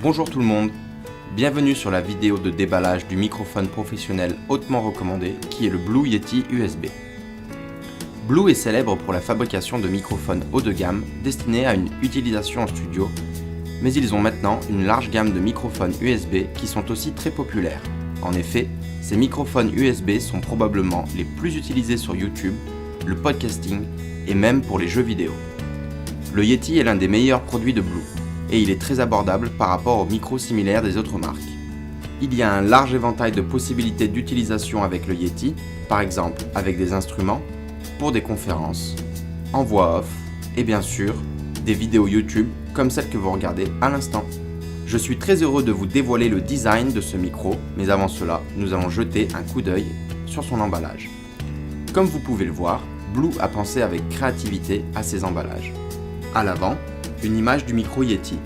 Bonjour tout le monde, bienvenue sur la vidéo de déballage du microphone professionnel hautement recommandé qui est le Blue Yeti USB. Blue est célèbre pour la fabrication de microphones haut de gamme destinés à une utilisation en studio, mais ils ont maintenant une large gamme de microphones USB qui sont aussi très populaires. En effet, ces microphones USB sont probablement les plus utilisés sur YouTube, le podcasting et même pour les jeux vidéo. Le Yeti est l'un des meilleurs produits de Blue et il est très abordable par rapport aux micros similaires des autres marques. Il y a un large éventail de possibilités d'utilisation avec le Yeti, par exemple avec des instruments, pour des conférences, en voix off et bien sûr des vidéos YouTube comme celle que vous regardez à l'instant. Je suis très heureux de vous dévoiler le design de ce micro, mais avant cela, nous allons jeter un coup d'œil sur son emballage. Comme vous pouvez le voir, Blue a pensé avec créativité à ses emballages. À l'avant, une image du micro Yeti.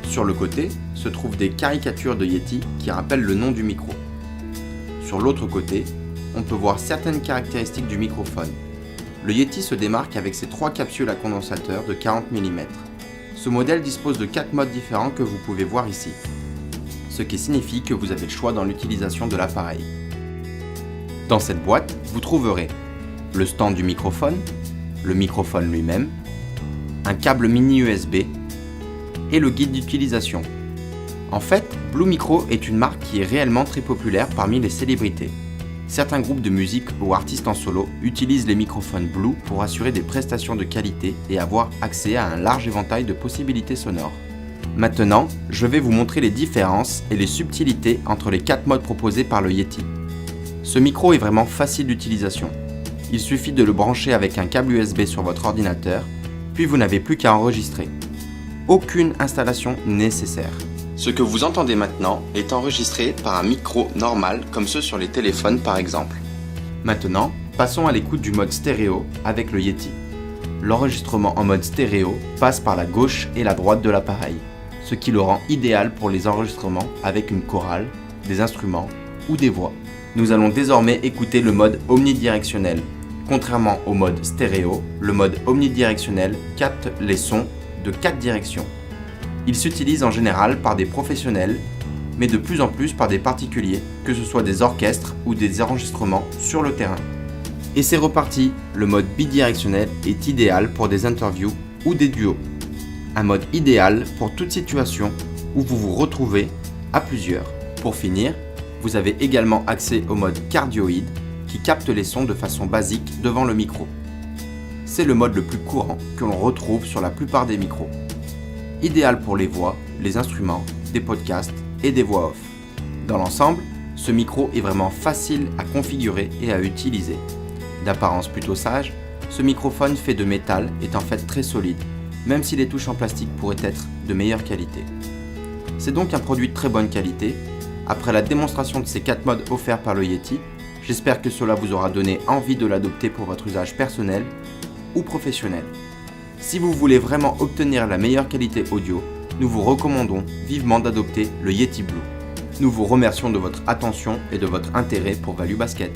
Sur le côté se trouvent des caricatures de Yeti qui rappellent le nom du micro. Sur l'autre côté, on peut voir certaines caractéristiques du microphone. Le Yeti se démarque avec ses 3 capsules à condensateur de 40 mm. Ce modèle dispose de 4 modes différents que vous pouvez voir ici, ce qui signifie que vous avez le choix dans l'utilisation de l'appareil. Dans cette boîte, vous trouverez le stand du microphone, le microphone lui-même, un câble mini USB et le guide d'utilisation. En fait, Blue Micro est une marque qui est réellement très populaire parmi les célébrités. Certains groupes de musique ou artistes en solo utilisent les microphones Blue pour assurer des prestations de qualité et avoir accès à un large éventail de possibilités sonores. Maintenant, je vais vous montrer les différences et les subtilités entre les 4 modes proposés par le Yeti. Ce micro est vraiment facile d'utilisation. Il suffit de le brancher avec un câble USB sur votre ordinateur, puis vous n'avez plus qu'à enregistrer. Aucune installation nécessaire. Ce que vous entendez maintenant est enregistré par un micro normal comme ceux sur les téléphones par exemple. Maintenant, passons à l'écoute du mode stéréo avec le Yeti. L'enregistrement en mode stéréo passe par la gauche et la droite de l'appareil, ce qui le rend idéal pour les enregistrements avec une chorale, des instruments ou des voix. Nous allons désormais écouter le mode omnidirectionnel. Contrairement au mode stéréo, le mode omnidirectionnel capte les sons de 4 directions. Il s'utilise en général par des professionnels, mais de plus en plus par des particuliers, que ce soit des orchestres ou des enregistrements sur le terrain. Et c'est reparti, le mode bidirectionnel est idéal pour des interviews ou des duos. Un mode idéal pour toute situation où vous vous retrouvez à plusieurs. Pour finir, vous avez également accès au mode cardioïde qui capte les sons de façon basique devant le micro. C'est le mode le plus courant que l'on retrouve sur la plupart des micros. Idéal pour les voix, les instruments, des podcasts et des voix off. Dans l'ensemble, ce micro est vraiment facile à configurer et à utiliser. D'apparence plutôt sage, ce microphone fait de métal est en fait très solide, même si les touches en plastique pourraient être de meilleure qualité. C'est donc un produit de très bonne qualité. Après la démonstration de ces 4 modes offerts par le Yeti, j'espère que cela vous aura donné envie de l'adopter pour votre usage personnel ou professionnel. Si vous voulez vraiment obtenir la meilleure qualité audio, nous vous recommandons vivement d'adopter le Yeti Blue. Nous vous remercions de votre attention et de votre intérêt pour Value Basket.